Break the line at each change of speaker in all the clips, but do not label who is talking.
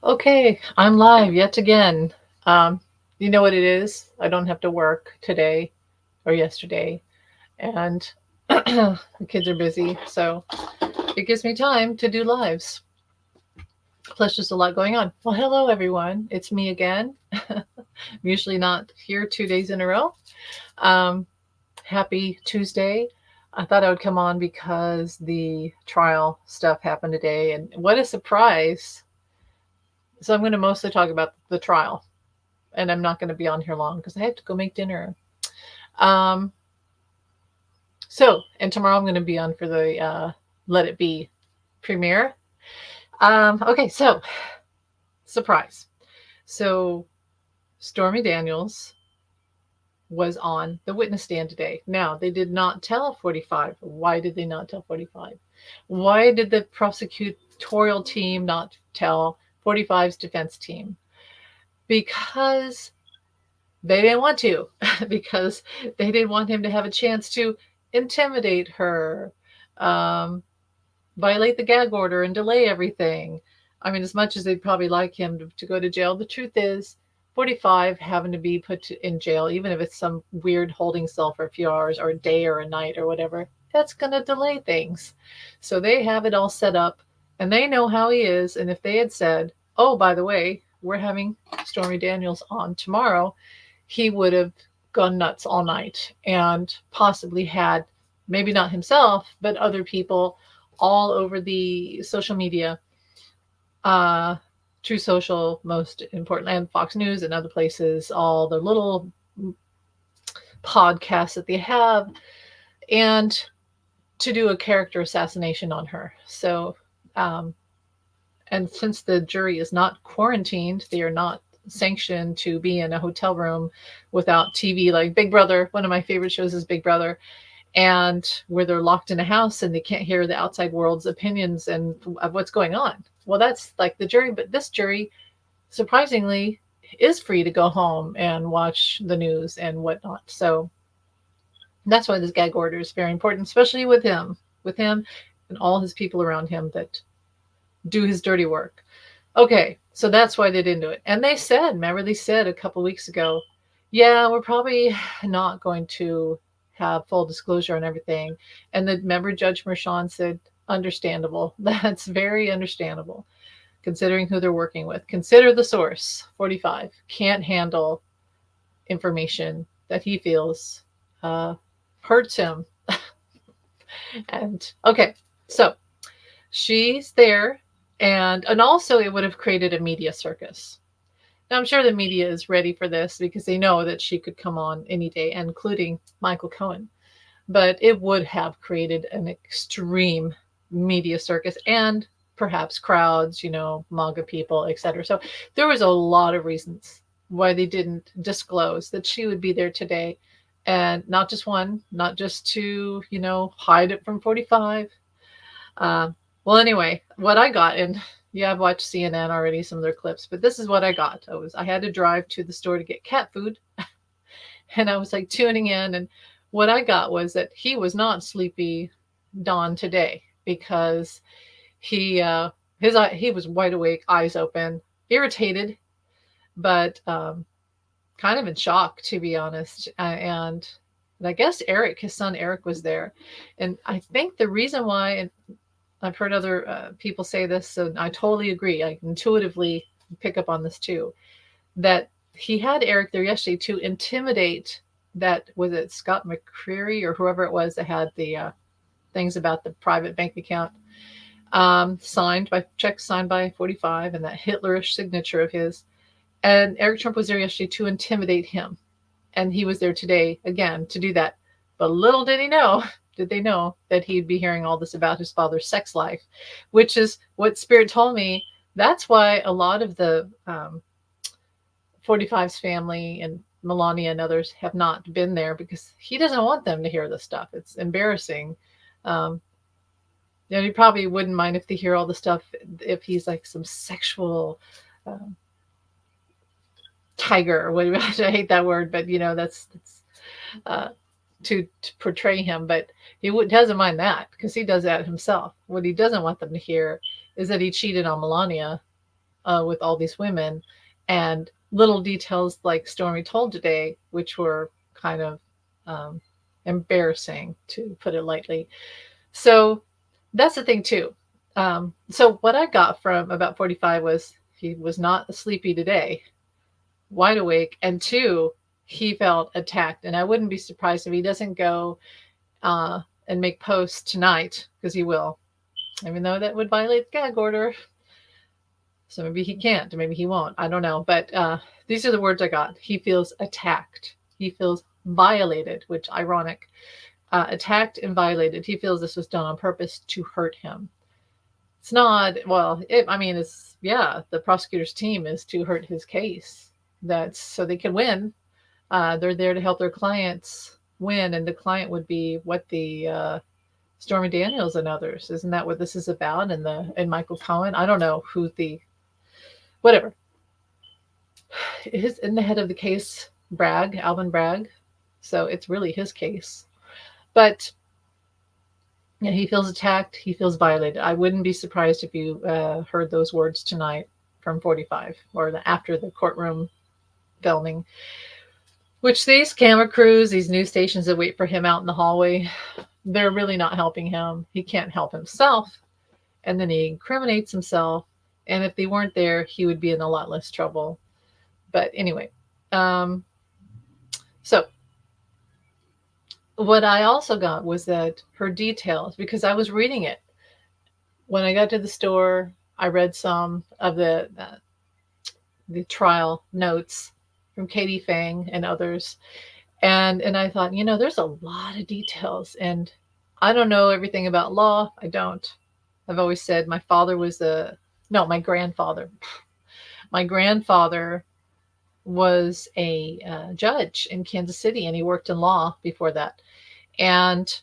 Okay, I'm live yet again. Um, you know what it is? I don't have to work today or yesterday, and the kids are busy, so it gives me time to do lives. Plus, just a lot going on. Well, hello everyone. It's me again. I'm usually not here 2 days in a row. Um, Happy Tuesday. I thought I would come on because the trial stuff happened today, and what a surprise! So I'm going to mostly talk about the trial, and I'm not going to be on here long because I have to go make dinner. Um, and tomorrow I'm going to be on for the Let It Be premiere. Okay, so surprise. So Stormy Daniels was on the witness stand today. Now, they did not tell 45. Why did they not tell 45? Why did the prosecutorial team not tell 45's defense team? Because they didn't want to, because they didn't want him to have a chance to intimidate her, um, violate the gag order, and delay everything. I mean, as much as they'd probably like him to go to jail, the truth is, 45 having to be put in jail, even if it's some weird holding cell for a few hours or a day or a night or whatever, that's going to delay things. So they have it all set up and they know how he is. And if they had said, oh, by the way, we're having Stormy Daniels on tomorrow, he would have gone nuts all night and possibly had, maybe not himself, but other people all over the social media, uh, True Social, most importantly, and Fox News and other places, all the little podcasts that they have, and to do a character assassination on her. So, um, and since the jury is not quarantined, they are not sanctioned to be in a hotel room without TV, like Big Brother. One of my favorite shows is Big Brother, and where they're locked in a house and they can't hear the outside world's opinions and of what's going on. Well, that's like the jury, but this jury, surprisingly, is free to go home and watch the news and whatnot. So that's why this gag order is very important, especially with him and all his people around him that do his dirty work. Okay, so that's why they didn't do it. And they said, remember, they said a couple weeks ago, yeah, we're probably not going to have full disclosure on everything. And the member Judge Mershon said, understandable. That's very understandable, considering who they're working with. Consider the source. 45 can't handle information that he feels uh, hurts him. And okay, so she's there, and also it would have created a media circus. Now, I'm sure the media is ready for this because they know that she could come on any day, including Michael Cohen. But it would have created an extreme media circus and perhaps crowds, MAGA people, etc. So there was a lot of reasons why they didn't disclose that she would be there today. And not just one, not just to, hide it from 45. Uh, well, anyway, what I got, and yeah, I've watched CNN already, some of their clips, but this is what I got. I had to drive to the store to get cat food, and I was like tuning in, and what I got was that he was not sleepy Don today because he was wide awake, eyes open, irritated, but kind of in shock, to be honest. And I guess Eric, his son Eric, was there, and I think the reason why, and I've heard other people say this, so I totally agree. I intuitively pick up on this too, that he had Eric there yesterday to intimidate that, was it Scott McCreery or whoever it was that had the things about the private bank account, checks signed by 45 and that Hitlerish signature of his. And Eric Trump was there yesterday to intimidate him. And he was there today again to do that. But little did they know that he'd be hearing all this about his father's sex life, which is what Spirit told me. That's why a lot of the 45's family and Melania and others have not been there, because he doesn't want them to hear this stuff. It's embarrassing. He probably wouldn't mind if they hear all the stuff if he's like some sexual tiger or whatever. I hate that word, but that's uh, to portray him. But he doesn't mind that because he does that himself. What he doesn't want them to hear is that he cheated on Melania with all these women, and little details like Stormy told today, which were kind of um, embarrassing, to put it lightly. So that's the thing too. So what I got from about 45 was he was not sleepy today, wide awake, and two, he felt attacked. And I wouldn't be surprised if he doesn't go and make posts tonight, because he will, even though that would violate the gag order. So maybe he can't, maybe he won't. I don't know. But these are the words I got. He feels attacked. He feels violated, which ironic. Attacked and violated. He feels this was done on purpose to hurt him. It's not, well, it's, yeah, the prosecutor's team is to hurt his case. That's so they can win. They're there to help their clients win, and the client would be what the Stormy Daniels and others. Isn't that what this is about? And Michael Cohen. I don't know who the whatever is in the head of the case. Bragg, Alvin Bragg. So it's really his case, but yeah, he feels attacked. He feels violated. I wouldn't be surprised if you heard those words tonight from 45 or after the courtroom filming. Which these camera crews, these news stations that wait for him out in the hallway, they're really not helping him. He can't help himself. And then he incriminates himself. And if they weren't there, he would be in a lot less trouble. But anyway, so what I also got was that her details, because I was reading it. When I got to the store, I read some of the trial notes from Katie Fang and others. And I thought, there's a lot of details. And I don't know everything about law. I don't. I've always said my father was my grandfather. My grandfather was a judge in Kansas City, and he worked in law before that. And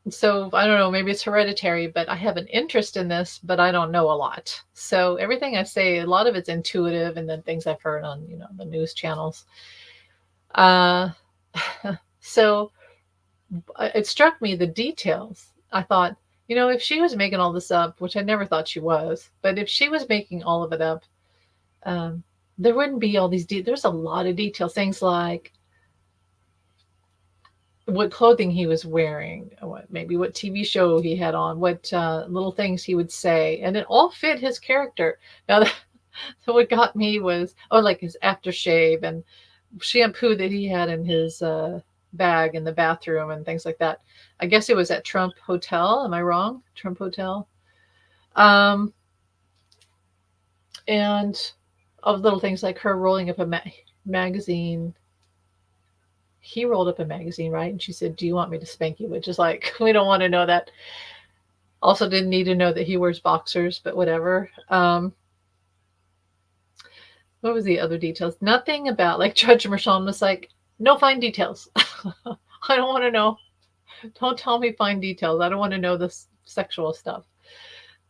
so I don't know, maybe it's hereditary, but I have an interest in this, but I don't know a lot. So everything I say, a lot of it's intuitive, and then things I've heard on, the news channels. So it struck me, the details. I thought, if she was making all this up, which I never thought she was, but if she was making all of it up, there wouldn't be all these there's a lot of details. Things like what clothing he was wearing, what TV show he had on, what little things he would say, and it all fit his character. Now, what got me was, like his aftershave and shampoo that he had in his bag in the bathroom and things like that. I guess it was at Trump Hotel. Am I wrong? Trump Hotel. And of little things like her rolling up a magazine. He rolled up a magazine, right? And she said, "Do you want me to spank you?" Which is like, we don't want to know that. Also didn't need to know that he wears boxers, but whatever. What was the other details? Nothing about, like, Judge Mershon was like, no fine details. I don't want to know. Don't tell me fine details. I don't want to know this sexual stuff.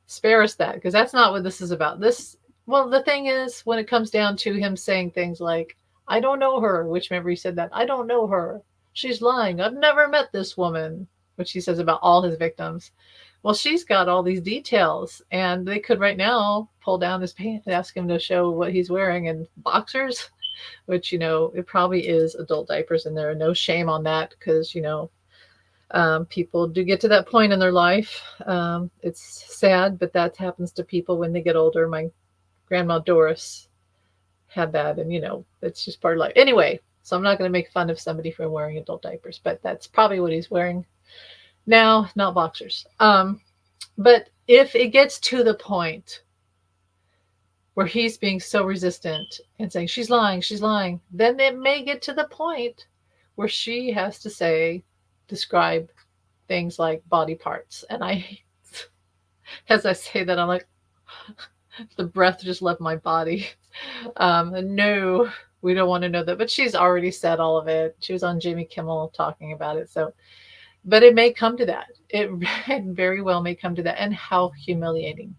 Spare us that, because that's not what this is about. The thing is, when it comes down to him saying things like, "I don't know her," which, remember he said that, "I don't know her. She's lying. I've never met this woman," which he says about all his victims. Well, she's got all these details, and they could right now pull down his pants and ask him to show what he's wearing in boxers, which, it probably is adult diapers, and there are no shame on that, because, people do get to that point in their life. It's sad, but that happens to people when they get older. My grandma Doris had that, and it's just part of life. Anyway, so I'm not going to make fun of somebody for wearing adult diapers, but that's probably what he's wearing now, not boxers. But if it gets to the point where he's being so resistant and saying, "She's lying," then it may get to the point where she has to describe things like body parts. And as I say that, I'm like, the breath just left my body. No, we don't want to know that. But she's already said all of it. She was on Jimmy Kimmel talking about it. So, but it may come to that. It very well may come to that. And how humiliating.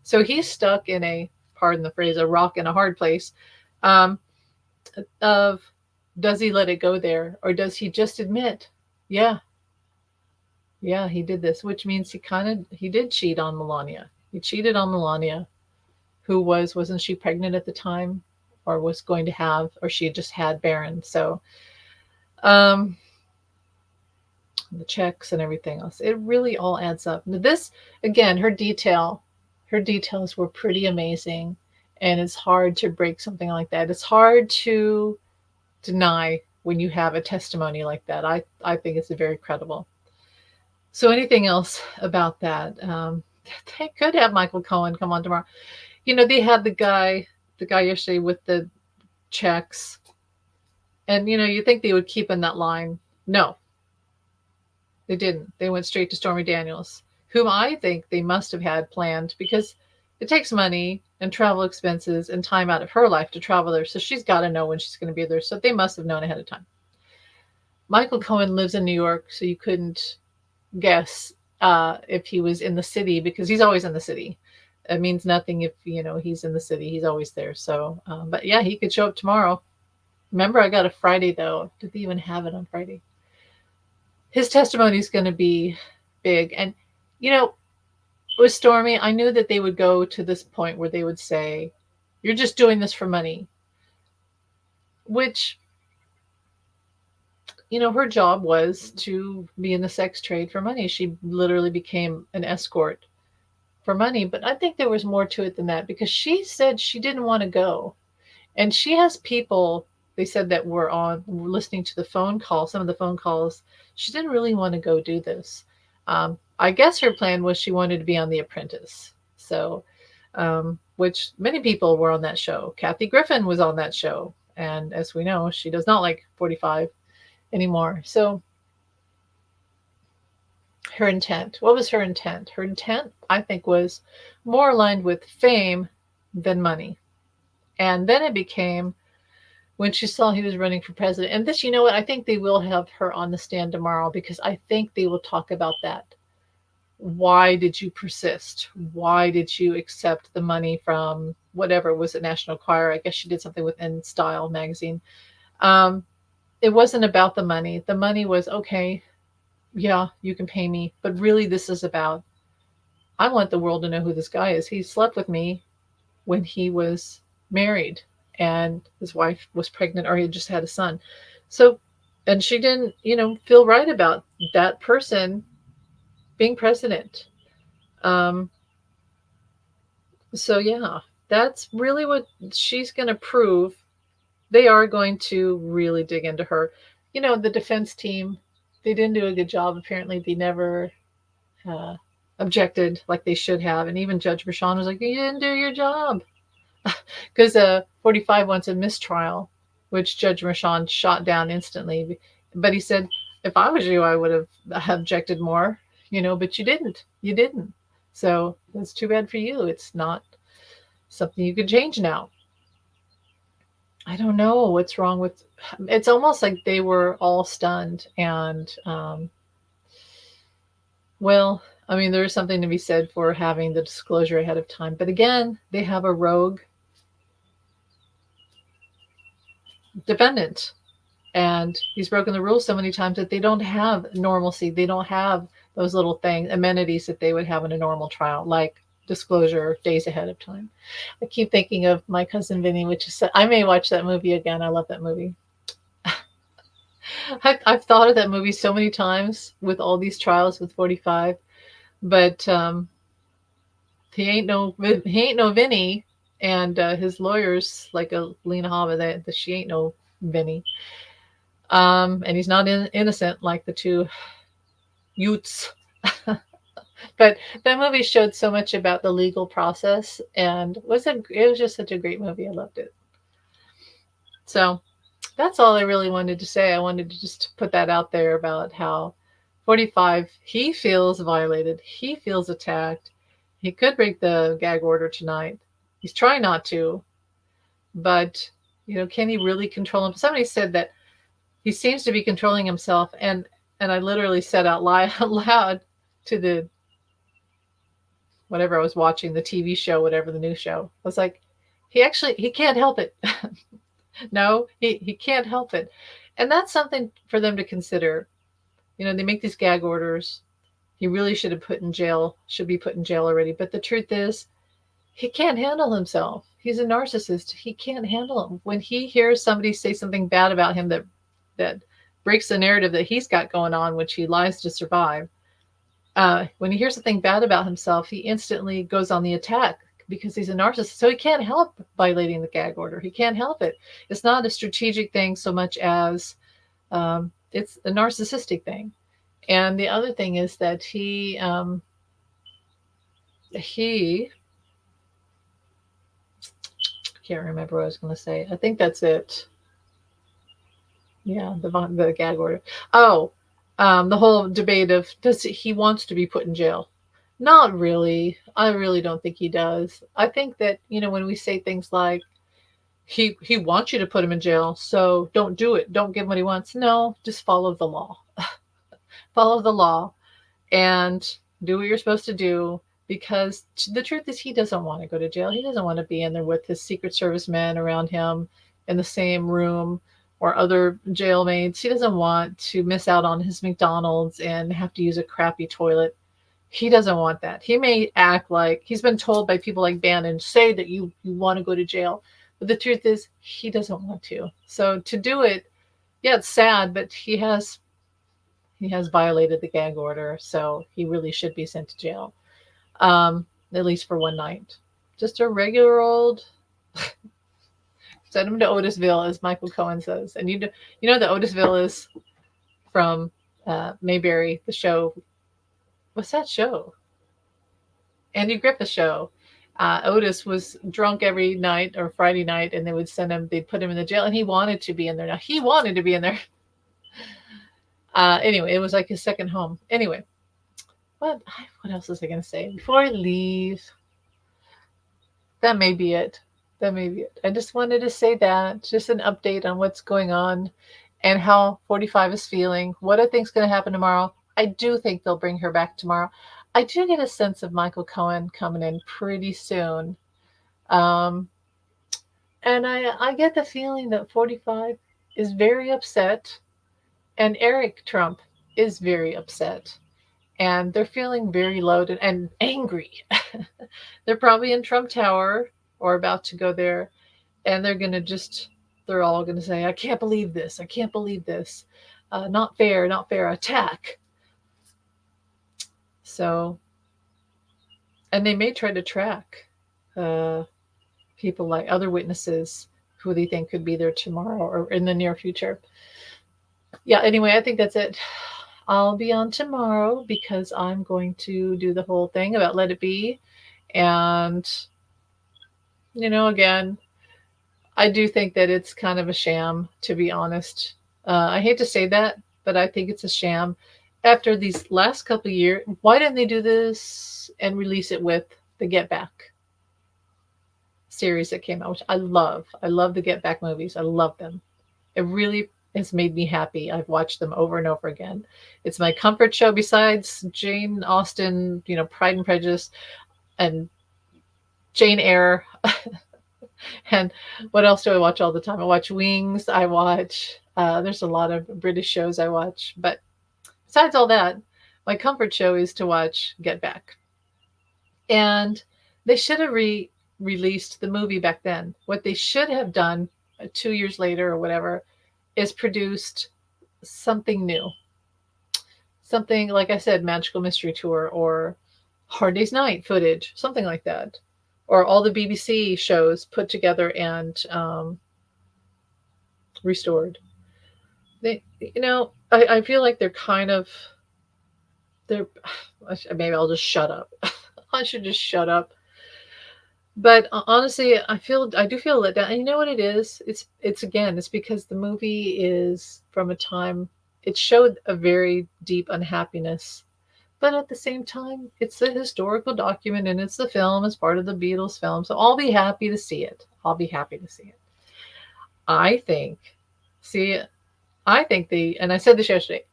So he's stuck in pardon the phrase, a rock in a hard place. Of, does he let it go there? Or does he just admit, yeah, he did this, which means he did cheat on Melania. He cheated on Melania. who wasn't she pregnant at the time, or was going to have, or she had just had Barron. So um, the checks and everything else, it really all adds up. Now this, again, her details were pretty amazing, and it's hard to break something like that. It's hard to deny when you have a testimony like that. I think it's very credible. So anything else about that? They could have Michael Cohen come on tomorrow. You know, they had the guy yesterday with the checks, and you know, you think they would keep in that line. No, they didn't. They went straight to Stormy Daniels, whom I think they must have had planned, because it takes money and travel expenses and time out of her life to travel there. So she's got to know when she's going to be there. So they must have known ahead of time. Michael Cohen lives in New York, so you couldn't guess if he was in the city, because he's always in the city. It means nothing if, you know, he's in the city. He's always there. So, but yeah, he could show up tomorrow. Remember, I got a Friday though. Did they even have it on Friday? His testimony is going to be big. And, you know, with Stormy, I knew that they would go to this point where they would say, "You're just doing this for money," which, you know, her job was to be in the sex trade for money. She literally became an escort for money. But I think there was more to it than that, because she said she didn't want to go. And she has people, they said, that were listening to the phone call, some of the phone calls. She didn't really want to go do this. I guess her plan was she wanted to be on The Apprentice. So, which many people were on that show. Kathy Griffin was on that show. And as we know, she does not like 45 anymore. So her intent, what was her intent? Her intent, I think, was more aligned with fame than money. And then it became when she saw he was running for president. And this, you know what? I think they will have her on the stand tomorrow, because I think they will talk about that. Why did you persist? Why did you accept the money from whatever was it, National Choir? I guess she did something with In Style magazine. It wasn't about the money. The money was, okay, yeah, you can pay me. But really, this is about, I want the world to know who this guy is. He slept with me when he was married and his wife was pregnant, or he had just had a son. So, and she didn't, you know, feel right about that person being president. Um, so yeah, that's really what she's going to prove. They are going to really dig into her. You know, the defense team, they didn't do a good job. Apparently, they never uh, objected like they should have. And even Judge Rashawn was like, "You didn't do your job." Because 45 wants a mistrial, which Judge Rashawn shot down instantly. But he said, if I was you, I would have objected more, you know, but you didn't. You didn't. So it's too bad for you. It's not something you could change now. I don't know what's wrong with, it's almost like they were all stunned. And, well, I mean, there's something to be said for having the disclosure ahead of time. But again, they have a rogue defendant, and he's broken the rules so many times that they don't have normalcy. They don't have those little things, amenities that they would have in a normal trial, like disclosure days ahead of time. I keep thinking of My Cousin Vinny, which is, I may watch that movie again. I love that movie. I've thought of that movie so many times with all these trials with 45, but he ain't no Vinny, and his lawyers like a Lena Hava, that she ain't no Vinny. And he's not innocent like the two Utes. But that movie showed so much about the legal process, and it was just such a great movie. I loved it. So that's all I really wanted to say. I wanted to just put that out there about how 45, he feels violated. He feels attacked. He could break the gag order tonight. He's trying not to, but you know, can he really control him? Somebody said that he seems to be controlling himself, and I literally said out loud to the, whatever I was watching, the TV show, whatever the new show, I was like, he can't help it. No, he can't help it. And that's something for them to consider. You know, they make these gag orders. He really should be put in jail already. But the truth is, He can't handle himself. He's a narcissist. He can't handle him. When he hears somebody say something bad about him that breaks the narrative that he's got going on, which he lies to survive, when he hears something bad about himself, he instantly goes on the attack because he's a narcissist. So he can't help violating the gag order. He can't help it. It's not a strategic thing so much as it's a narcissistic thing. And the other thing is that he can't remember what I was going to say. I think that's it. Yeah, the gag order. Oh, the whole debate of does he wants to be put in jail? Not really. I really don't think he does. I think that when we say things like he wants you to put him in jail, so don't do it. Don't give him what he wants. No, just follow the law. Follow the law and do what you're supposed to do. Because the truth is, he doesn't want to go to jail. He doesn't want to be in there with his Secret Service men around him in the same room or other jailmates. He doesn't want to miss out on his McDonald's and have to use a crappy toilet. He doesn't want that. He may act like he's been told by people like Bannon, say that you want to go to jail. But the truth is, he doesn't want to. So to do it, yeah, it's sad, but he has violated the gag order. So he really should be sent to jail. At least for one night. Just a regular old send him to Otisville, as Michael Cohen says. And you know that Otisville is from Mayberry, the show. What's that show? Andy Griffith show. Otis was drunk every night or Friday night, and they would they'd put him in the jail, and he wanted to be in there. Now, he wanted to be in there. Anyway, it was like his second home. Anyway, what else was I going to say before I leave? That may be it. I just wanted to say that. Just an update on what's going on and how 45 is feeling. What I think is going to happen tomorrow. I do think they'll bring her back tomorrow. I do get a sense of Michael Cohen coming in pretty soon. And I get the feeling that 45 is very upset. And Eric Trump is very upset. And they're feeling very loaded and angry. They're probably in Trump Tower or about to go there. And they're all going to say, I can't believe this. I can't believe this. Not fair, attack. So, and they may try to track people like other witnesses who they think could be there tomorrow or in the near future. Yeah, anyway, I think that's it. I'll be on tomorrow because I'm going to do the whole thing about Let It Be. And, again, I do think that it's kind of a sham, to be honest. I hate to say that, but I think it's a sham. After these last couple of years, why didn't they do this and release it with the Get Back series that came out, which I love. I love the Get Back movies. I love them. It really has made me happy. I've watched them over and over again. It's my comfort show besides Jane Austen, Pride and Prejudice, and Jane Eyre. And what else do I watch all the time? I watch Wings. I watch, there's a lot of British shows I watch. But besides all that, my comfort show is to watch Get Back. And they should have released the movie back then. What they should have done 2 years later or whatever is produced something new. Something, like I said, Magical Mystery Tour or Hard Day's Night footage, something like that. Or all the BBC shows put together and restored. They, I feel like they're maybe I'll just shut up. I should just shut up. But honestly, I do feel let down. And you know what it is? It's because the movie is from a time, it showed a very deep unhappiness. But at the same time, it's a historical document and it's the film, it's part of the Beatles film. So I'll be happy to see it. I think and I said this yesterday,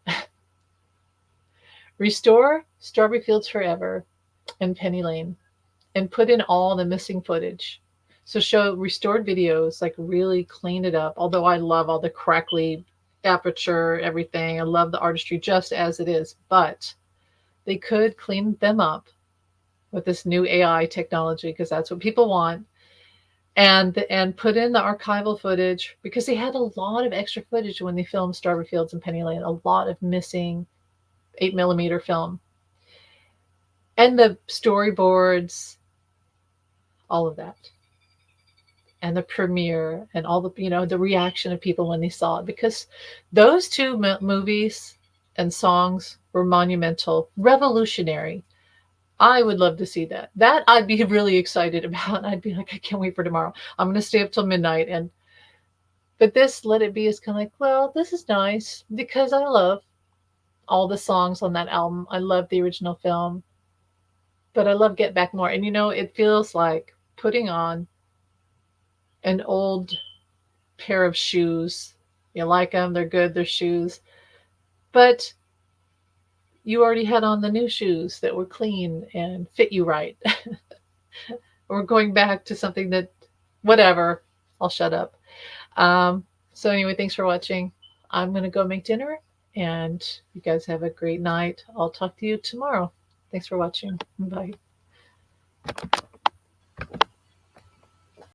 restore Strawberry Fields Forever and Penny Lane and put in all the missing footage. So show restored videos, like really clean it up. Although I love all the crackly aperture, everything. I love the artistry just as it is, but they could clean them up with this new AI technology, because that's what people want, and put in the archival footage, because they had a lot of extra footage when they filmed Strawberry Fields and Penny Lane, a lot of missing 8mm film, and the storyboards, all of that, and the premiere, and all the, the reaction of people when they saw it, because those two movies and songs were monumental, revolutionary. I would love to see that. That I'd be really excited about. I'd be like, I can't wait for tomorrow. I'm going to stay up till midnight. But this Let It Be is kind of like, well, this is nice because I love all the songs on that album. I love the original film, but I love Get Back more. And it feels like putting on an old pair of shoes. You like them, they're good, they're shoes. But you already had on the new shoes that were clean and fit you right. Or going back to something that, whatever, I'll shut up. So anyway, thanks for watching. I'm going to go make dinner, and you guys have a great night. I'll talk to you tomorrow. Thanks for watching. Bye.